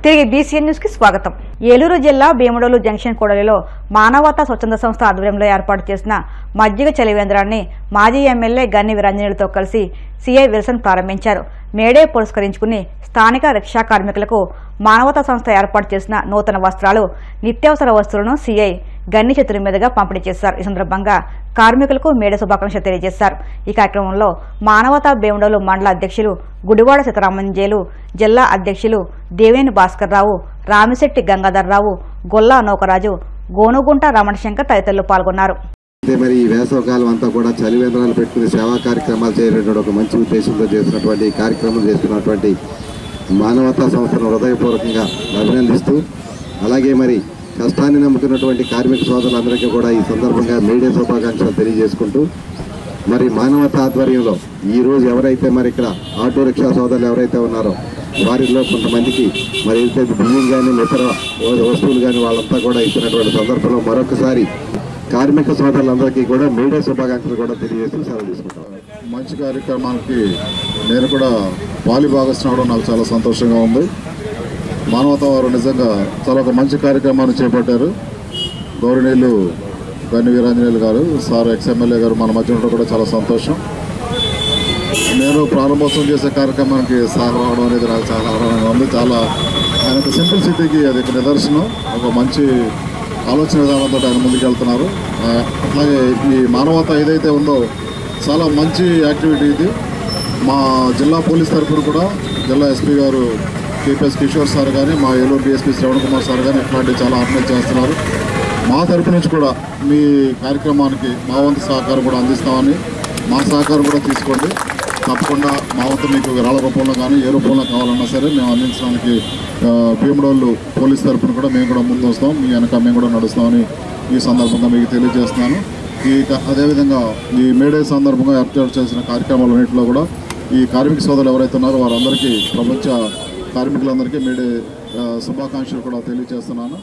తిరిగి BCN news కి స్వాగతం. ఏలూరు జిల్లా భీమడోలు జంక్షన్ కూడలిలో మానవతా స్వచ్ఛంద సంస్థ ఆధ్వర్యంలో ఏర్పాటు చేసిన మజ్జిగ చలివేంద్రాన్ని మాజీ ఎమ్మెల్యే గన్ని వీరాంజనేయులతో కలిసి సీఐ విల్సన్ ప్రారంభించారు. మేడే పురస్కరించుకుని స్థానిక రిక్షా కార్మికులకు మానవతా సంస్థ ఏర్పాటు చేసిన నూతన వస్త్రాలు, నిత్యావసర వస్తువులను సీఐ గన్ని చేతుల మీదుగా పంపిణీ చేశారు. ఈ సందర్భంగా కార్మికులకు మేడే శుభాకాంక్షలు తెలియజేశారు. ఈ కార్యక్రమంలో మానవతా భీమడోలు మండల అధ్యక్షులు గుడివాడ సీతారామంజేలు, జిల్లా అధ్యక్షులు దేవేని భాస్కర్ రావు, రామిశెట్టి గంగాధర్రావు, గొల్లా నౌకరాజు, గోనుగుంట రమణశంకర్ తదితరులు పాల్గొన్నారు. మరి ఈ వేసవకాలం అంతా కూడా చలివేంద్రాలు పెట్టుకుని సేవా కార్యక్రమాలు చేయడం ఒక మంచి ఉద్దేశంతో చేసినటువంటి కార్యక్రమం చేస్తున్నటువంటి మానవతా సంస్థను హృదయపూర్వకంగా అభినందిస్తూ, అలాగే మరి కష్టాన్ని నమ్ముతున్నటువంటి కార్మిక సోదరులందరికీ కూడా ఈ సందర్భంగా మీడియా శుభాకాంక్షలు తెలియజేసుకుంటూ, మరి మానవతా ఆధ్వర్యంలో ఈరోజు ఎవరైతే మరి ఇక్కడ ఆటో రిక్షా సోదరులు ఎవరైతే ఉన్నారో వారిలో కొంతమందికి మరి అయితే బియ్యం కానీ ఇతర వస్తువులు కానీ వాళ్ళంతా కూడా ఇచ్చినటువంటి సందర్భంలో మరొకసారి కార్మిక సోదరులందరికీ కూడా మీడియా శుభాకాంక్షలు కూడా తెలియజేస్తూ సెలవు తీసుకుంటాం. మంచి కార్యక్రమానికి నేను కూడా పాలి భాగస్వామి అవడం నాకు చాలా సంతోషంగా ఉంది. మానవతా వారు నిజంగా చాలా ఒక మంచి కార్యక్రమాన్ని చేపట్టారు. గౌరవనీయులు గన్ని వీరాంజనేయులు గారు, సార్ ఎక్స్ఎమ్మెల్యే గారు మన మధ్య ఉండడం కూడా చాలా సంతోషం. నేను ప్రారంభోత్సవం చేసే కార్యక్రమానికి సహకరించడం అనేది నాకు చాలా ఆనందంగా ఉంది. చాలా ఆయన సింప్లిసిటీకి అది ఒక నిదర్శనం. ఒక మంచి ఆలోచన విధానంతో ఆయన ముందుకెళ్తున్నారు. అట్లాగే ఈ మానవత ఏదైతే ఉందో చాలా మంచి యాక్టివిటీ ఇది. మా జిల్లా పోలీస్ తరఫున కూడా జిల్లా ఎస్పీ గారు కేపీఎస్ కిషోర్ సార్ కానీ, మా ఏలూరు డిఎస్పీ శ్రవణ్ కుమార్ సార్ కానీ ఇట్లాంటివి చాలా ఆర్గనైజ్ చేస్తున్నారు. మా తరఫు నుంచి కూడా మీ కార్యక్రమానికి మా వంతు సహకారం కూడా అందిస్తామని, మా సహకారం కూడా తీసుకోండి. తప్పకుండా మా వంతు మీకు విరాళ రూపంలో కానీ ఏ రూపంలో కావాలన్నా సరే మేము అందించడానికి భీమడోలు పోలీస్ తరఫున కూడా మేము కూడా ముందు వస్తాం, మీ వెనక మేము కూడా నడుస్తామని ఈ సందర్భంగా మీకు తెలియజేస్తున్నాను. అదేవిధంగా ఈ మేడే సందర్భంగా ఏర్పాటు చేసిన కార్యక్రమాలన్నింటిలో కూడా ఈ కార్మిక సోదరులు ఎవరైతే ఉన్నారో వారందరికీ, ప్రపంచ కార్మికులందరికీ మేడే శుభాకాంక్షలు కూడా తెలియజేస్తున్నాను.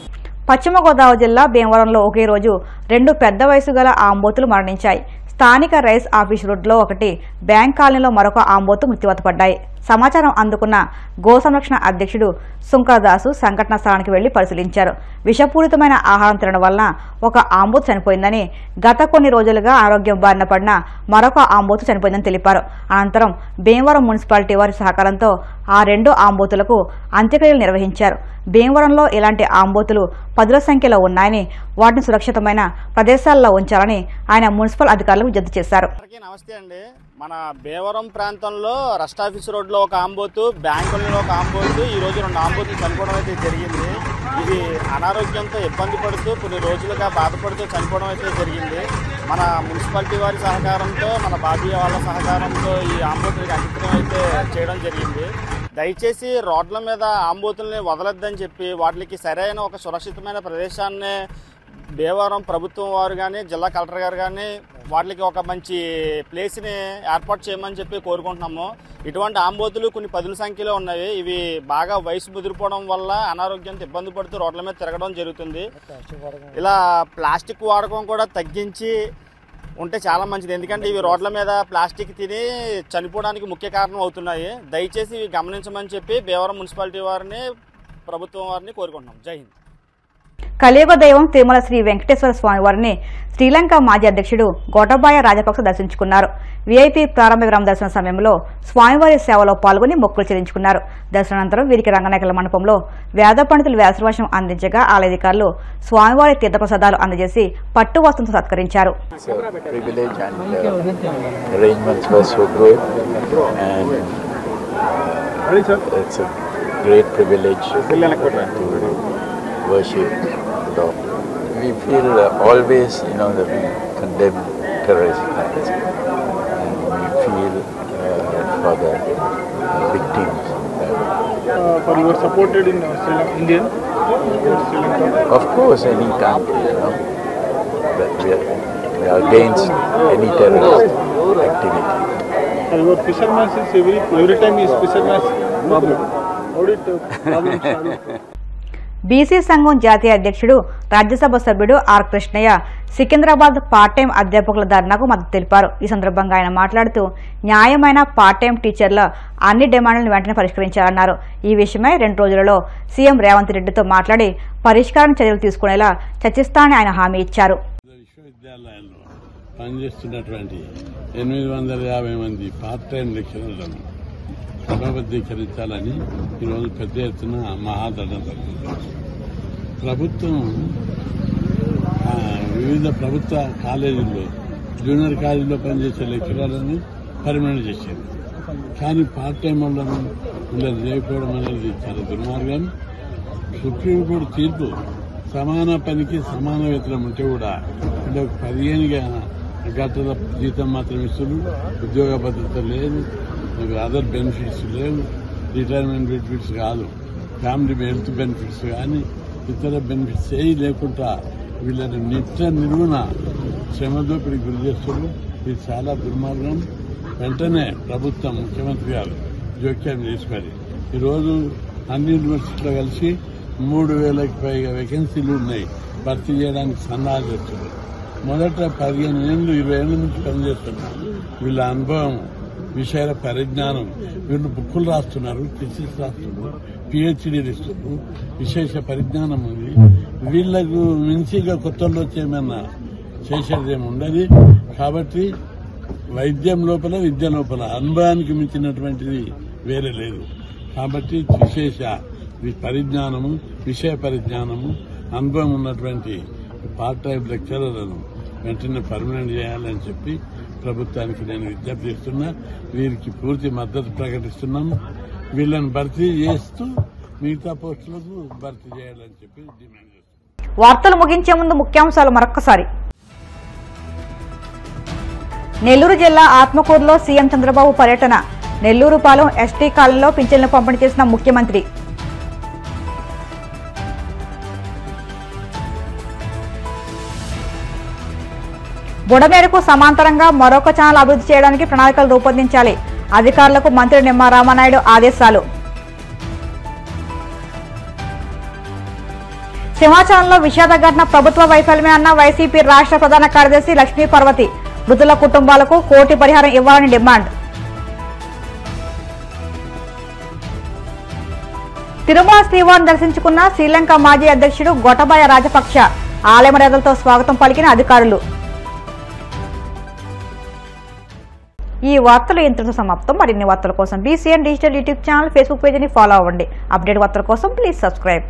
పశ్చిమ గోదావరి జిల్లా భీమవరంలో ఒకే రోజు 2 పెద్ద వయసు గల ఆంబోతులు మరణించాయి. స్థానిక రైస్ ఆఫీస్ రోడ్లో ఒకటి, బ్యాంక్ కాలనీలో మరొక ఆంబోతు మృత్యువాత పడ్డాయి. సమాచారం అందుకున్న గో సంరక్షణ అధ్యక్షుడు సుంకరదాసు సంఘటనా స్థలానికి వెళ్లి పరిశీలించారు. విషపూరితమైన ఆహారం తినడం వలన ఒక ఆంబోతు చనిపోయిందని, గత కొన్ని రోజులుగా ఆరోగ్యం బారిన పడిన మరొక ఆంబోతు చనిపోయిందని తెలిపారు. అనంతరం భీమవరం మున్సిపాలిటీ వారి సహకారంతో ఆ 2 ఆంబోతులకు అంత్యక్రియలు నిర్వహించారు. భీమవరంలో ఇలాంటి ఆంబోతులు 10ల సంఖ్యలో ఉన్నాయని, వాటిని సురక్షితమైన ప్రదేశాల్లో ఉంచాలని ఆయన మున్సిపల్ అధికారులకు విజ్ఞప్తి చేశారు. నమస్తే అండి. మన భీమవరం ప్రాంతంలో రెస్ట్ ఆఫీస్ రోడ్లో ఒక ఆంబోతు, బ్యాంకులలో ఒక ఆంబోతు, ఈ రోజు 2 ఆంబోతులు చనిపోవడం అయితే జరిగింది. ఇది అనారోగ్యంతో ఇబ్బంది పడుతూ కొన్ని రోజులుగా బాధపడుతూ చనిపోవడం అయితే జరిగింది. మన మున్సిపాలిటీ వారి సహకారంతో, మన బాబీయ వాళ్ళ సహకారంతో ఈ ఆంబోతులకి అంకితం అయితే చేయడం జరిగింది. దయచేసి రోడ్ల మీద ఆంబోతుల్ని వదలొద్దని చెప్పి వాటికి సరైన ఒక సురక్షితమైన ప్రదేశాన్ని భీమవరం ప్రభుత్వం వారు కానీ, జిల్లా కలెక్టర్ గారు కానీ వాటికి ఒక మంచి ప్లేస్ని ఏర్పాటు చేయమని చెప్పి కోరుకుంటున్నాము. ఇటువంటి ఆంబోతులు కొన్ని 10ల సంఖ్యలో ఉన్నవి. ఇవి బాగా వయసు ముదిరిపోవడం వల్ల అనారోగ్యంతో ఇబ్బంది పడుతూ రోడ్ల మీద తిరగడం జరుగుతుంది. ఇలా ప్లాస్టిక్ వాడకం కూడా తగ్గించి ఉంటే చాలా మంచిది. ఎందుకంటే ఇవి రోడ్ల మీద ప్లాస్టిక్ తిని చనిపోవడానికి ముఖ్య కారణం అవుతున్నాయి. దయచేసి ఇవి గమనించమని చెప్పి భీమవరం మున్సిపాలిటీ వారిని, ప్రభుత్వం వారిని కోరుకుంటున్నాం. జై హింద్. కలియుగ దైవం తిరుమల శ్రీ వెంకటేశ్వర స్వామి వారిని శ్రీలంక మాజీ అధ్యక్షుడు గోటబాయ రాజపక్స దర్శించుకున్నారు. వీఐపీ ప్రారంభ విరామ దర్శన సమయంలో స్వామివారి సేవలో పాల్గొని మొక్కులు చెల్లించుకున్నారు. దర్శనానంతరం వీరికి రంగనాయకుల మండపంలో వేద పండితులు వ్యాసవర్షం అందించగా ఆలయాధికారులు స్వామివారి తీర్థప్రసాదాలు అందజేసి పట్టు వస్త్రంతో సత్కరించారు. Worship Lord. We feel always, that we condemn terrorism, and we feel for the victims. But you were supported in Sri Lanka, Indian? Sri Lanka. Of course, any country, but we are against any terrorist activity. Your fisherman is every time is fisherman's problem. How did problem start? BC సంఘం జాతీయ అధ్యక్షుడు రాజ్యసభ సభ్యుడు R Krishnaiah Secunderabad part time అధ్యాపకుల ధర్నాకు మద్దతు తెలిపారు. ఈ సందర్భంగా ఆయన మాట్లాడుతూ న్యాయమైన పార్ట్ టైం టీచర్ల అన్ని డిమాండ్లను వెంటనే పరిష్కరించాలన్నారు. ఈ విషయమై 2 రోజులలో సీఎం రేవంత్ రెడ్డితో మాట్లాడి పరిష్కారం చర్యలు తీసుకునేలా చర్చిస్తానని ఆయన హామీ ఇచ్చారు. విశ్వవిద్యాలయాల్లో పనిచేస్తున్నటువంటి 850 మంది పార్ట్ టైం లెక్చరర్లను క్రమబద్ధీకరించాలని ఈరోజు పెద్ద ఎత్తున మహాధర్నా జరుగుతుంది. ప్రభుత్వం వివిధ ప్రభుత్వ కాలేజీల్లో జూనియర్ కాలేజీలో పనిచేసే లెక్చరర్లను పర్మనెంట్ చేసేది. కానీ పార్ట్ టైం వాళ్ళను వీళ్ళని చేయకపోవడం అనేది చాలా దుర్మార్గం. సుప్రీంకోర్టు తీర్పు సమాన పనికి సమాన వేతనం ఉంటే కూడా అంటే 15 గంటల జీతం మాత్రం ఇస్తున్నారు. ఉద్యోగ భద్రత లేదు, అదర్ బెనిఫిట్స్ లేవు, రిటైర్మెంట్ బెనిఫిట్స్ కాదు, ఫ్యామిలీ హెల్త్ బెనిఫిట్స్ కానీ ఇతర బెనిఫిట్స్ ఏవి లేకుండా వీళ్ళని నిలువున శ్రమదోపిడికి గురి చేస్తున్నారు. ఇది చాలా దుర్మార్గం. వెంటనే ప్రభుత్వం ముఖ్యమంత్రి గారు జోక్యం చేసుకొని ఈరోజు అన్ని యూనివర్సిటీలో కలిసి 3000కి పైగా వేకెన్సీలు ఉన్నాయి, భర్తీ చేయడానికి సన్నాహాలు చేస్తున్నారు. మొదట 15 ఏళ్ళు 20 ఏళ్ళ నుంచి పనిచేస్తున్నారు. వీళ్ళ అనుభవం, విషయాల పరిజ్ఞానం, వీళ్ళు బుక్కులు రాస్తున్నారు, థీసిస్ రాస్తున్నారు, పిహెచ్డీలు ఇస్తున్నారు, విశేష పరిజ్ఞానం ఉంది. వీళ్లకు మించిగా కొత్తల్లో వచ్చేమన్నా చేసేదేమి ఉండదు. కాబట్టి వైద్యం లోపల విద్య లోపల అనుభవానికి మించినటువంటిది వేరే లేదు. కాబట్టి విశేష పరిజ్ఞానము, విషయ పరిజ్ఞానము, అనుభవం ఉన్నటువంటి పార్ట్ టైం లెక్చరర్లను వెంటనే పర్మనెంట్ చేయాలని చెప్పి ప్రభుత్వానికి నేను విజ్ఞప్తి చేస్తున్నా. వీరికి పూర్తి మద్దతు ప్రకటిస్తున్నాము. వీళ్ళని భర్తీ చేస్తూ మిగతా పోస్టులకు భర్తీ చేయాలని చెప్పి డిమాండ్ చేస్తున్నాం. వార్తలు ముగించే ముందు ముఖ్యాంశాలు మరొక్కసారి. నెల్లూరు జిల్లా ఆత్మకూరులో సీఎం చంద్రబాబు పర్యటన. నెల్లూరుపాలెం ఎస్టీ కాలనీలో పింఛన్లు పంపిణీ చేసిన ముఖ్యమంత్రి. బుడమేరుకు సమాంతరంగా మరొక ఛానల్ అభివృద్ధి చేయడానికి ప్రణాళికలు రూపొందించాలి. అధికారులకు మంత్రి నిమ్మల రామానాయుడు ఆదేశాలు. సింహాచలంలో విషాద ఘటన ప్రభుత్వ వైఫల్యమే అన్న వైసీపీ రాష్ట్ర ప్రధాన కార్యదర్శి లక్ష్మీ పార్వతి. మృతుల కుటుంబాలకు 1 కోటి పరిహారం ఇవ్వాలని డిమాండ్. తిరుమల శ్రీవారిని దర్శించుకున్న శ్రీలంక మాజీ అధ్యక్షుడు గొటబాయ రాజపక్ష. ఆలయ మర్యాదలతో స్వాగతం పలికిన అధికారులు. ఈ వార్తలు ఇంతటితో సమాప్తం. మరిన్ని వార్తల కోసం BCN digital YouTube channel, Facebook పేజీని ఫాలో అవ్వండి. అప్డేట్ వార్తల కోసం ప్లీజ్ సబ్స్క్రైబ్.